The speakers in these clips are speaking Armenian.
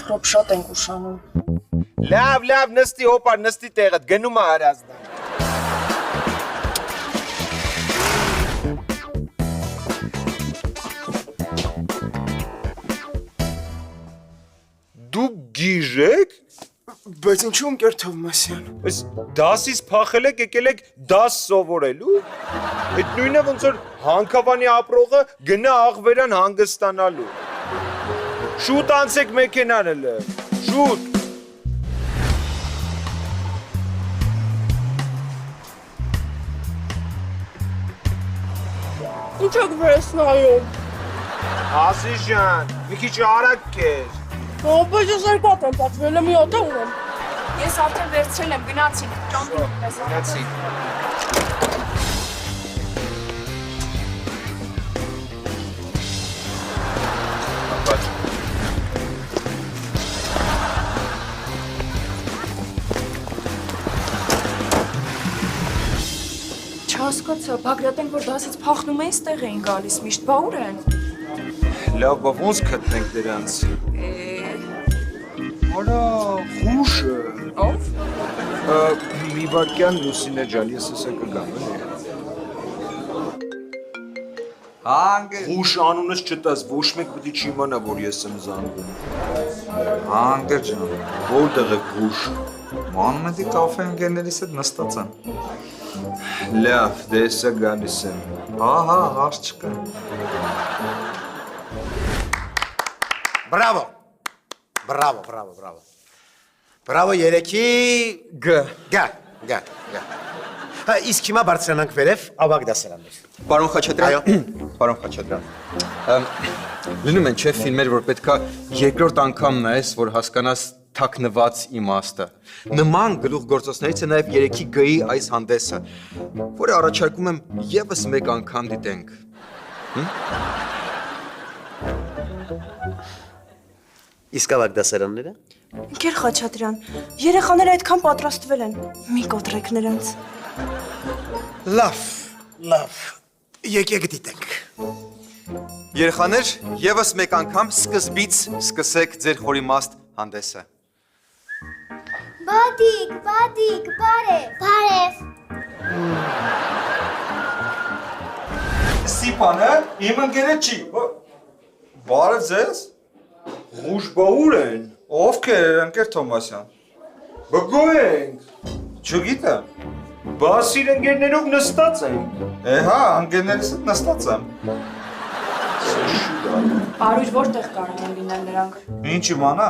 Ռոբ շատ ենք ուշանում։ Լավ, նստի, հոպա, նստի տեղդ, գնում է հարազդան։ Դուք գիժ եք։ Բայց ինչու ընկեր Թովմասյան։ Այս դասից փախել եք, եկել եք դաս սովորելու։ Այդ նույնը ոնց որ հանքավանի ապրողը գնա աղվերան հանգստանալու։ Շուտ անցեք մեքենան էլ։ Շուտ։ Ինչ եք վրես նայում։ Ասի ջան, մի քիչ արագ քեզ։ Բայց ես երկատ եմ պատվել եմ մի հատ ունեմ։ Ես արդեն վերցրել եմ, գնացինք, ճամփին պես։ Գնացի։ Չհասկացա, Բագրատեն, որ դասից փախնում էին, ստեղ էին գալիս, միշտ բա ուր են։ Լավ, բա ոնց գտնենք դրանց։ Արա, խուշը։ Ո՞վ։ Մի վարկյան Լուսինե ջան, ես հեսա կգամ, էլի։ Հանգր։ Խուշ անունս չտաս, ոչ մեկ պետք չի իմանա, որ ես եմ զանգում։ Հանգր ջան։ Որտեղ է խուշ։ Մանմեդի կաֆե ընկերներիս հետ նստած եմ։ Լավ, դե հեսա գալիս եմ։ Ահա, հարց չկա։ Բրավո։ Բրավո երեքի գա։ Հա, իսկ հիմա բարձրանանք վերև ավագ դասարաններ։ Պարոն Խաչատրյան։ Լինում են չէ ֆիլմեր, որ պետքա երկրորդ անգամ նայես, որ հասկանաս թաքնված իմաստը։ Նման գլուխգործոցներից է նաև երեքի գ-ի այս հանդեսը, որը առաջարկում եմ եւս մեկ անգամ դիտենք։ Իսկ ավագ դասարանները։ Ընկեր Խաչատրյան, երեխաները այդքան պատրաստվել են, մի կոտրեք նրանց։ Լավ։ Եկեք դիտենք։ Երեխաներ, եւս մեկ անգամ սկզբից սկսեք ձեր խորիմաստ հանդեսը։ Բադիկ, բարև։ Ստիպանը իմ ընկերը չի։ Բարև ձեզ։ Խուշ բա ուր են։ Ովքեր, ընկեր Թոմասյան։ Բգո ենք։ Չգիտեմ։ Բա սիր ընկերներով նստած ենք։ Հա, ընկերներիս հետ նստած եմ։ Արույր որտեղ կարող են լինել նրանք։ Ինչ իմանա։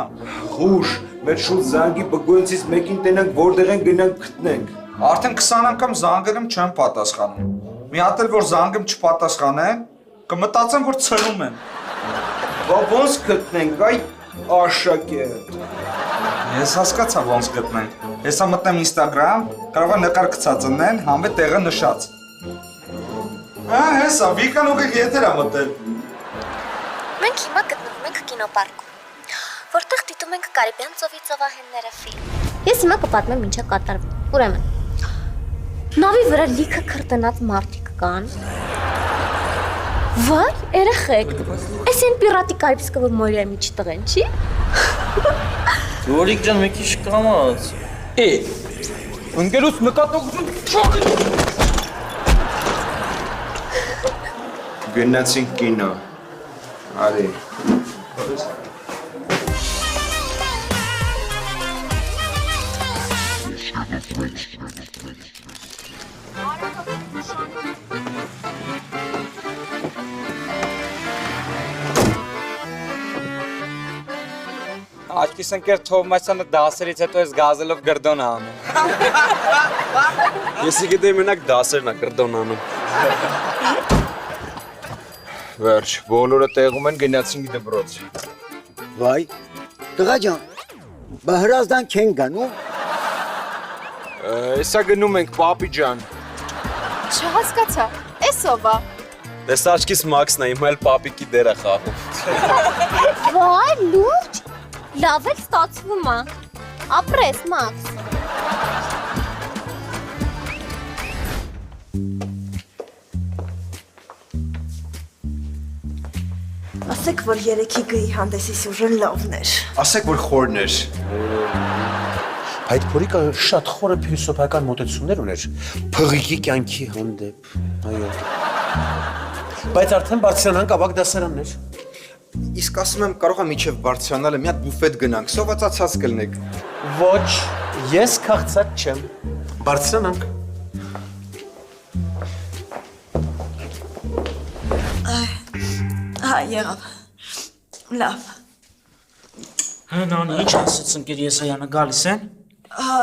Խուշ, մեր շուտ զանգի բգոյցից մեկին տենանք որտեղ են գնանք գտնենք։ Արդեն 20 անգամ զանգերում չեմ պատասխանում։ Մի հատ էլ որ զանգեմ չպատասխանեն, կմտածեմ որ ցրում են։ Բա ոնց գտնենք, այ աշակերտ։ Ես հասկացա ոնց գտնենք։ Հեսա մտնեմ Instagram, կարող է նկար գցած ընեն, համբե տեղը նշած։ Հեսա, Վիկան ուղիղ եթեր ա մտել։ Մենք հիմա գտնվում ենք կինոպարկում, որտեղ դիտում ենք Կարիբյան ծովի ծովահենները ֆիլմ։ Ես հիմա կպատմեմ ինչա կատարվում։ Ուրեմն, նավի վրա լիքը քրտնած մարդիկ կան։ Վայ, երեխեք, այս են պիրատի Կարիբսկого մորя միջ տղեն, չի։ Գորիկ ջան, մի քիչ կամաց։ Ընկերուց նկատողություն Գնացինք կինո։ Արի։ Աչքիս ընկեր Թովմասյանը դասերից հետո ես գազելով գրդոն անում։ Ես գիտեմ մենակ դասերն ա գրդոն անում։ Վերջ, բոլորը տեղում են գնացինք դպրոց։ Վայ, տղա ջան, բա հրազդան չեն գանում։ Հեսա գնում ենք, պապի ջան։ Չհասկացա, էս ով է։ Դες աչքիս Մաքսն է, իմ էլ պապիկի դեր է խաղում։ Վայ, լուրջ, լավ էլ ստացվում է։ Ապրես, Մաքս։ Ասեք, որ երեքի գի հանդեսի սյուժեն լավն էր։ Ասեք, որ խորն էր։ Այդ փորիկը շատ խորը փիլիսոփայական մոտեցումներ ուներ փղիկի կյանքի հանդեպ։ Այո։ Բայց արդեն բարձրանանք ավագ դասարաններ։ Իսկ ասում եմ, կարող եմ միջև բարձրանալը մի հատ բուֆետ գնանք, սովածացած կլնեք։ Ոչ, ես քաղցած չեմ։ Բարձրանանք։ Հա, եղավ։ Լավ։ Հնան, ինչ ասեց ընկեր Եսայանը գալիս են։ Հա,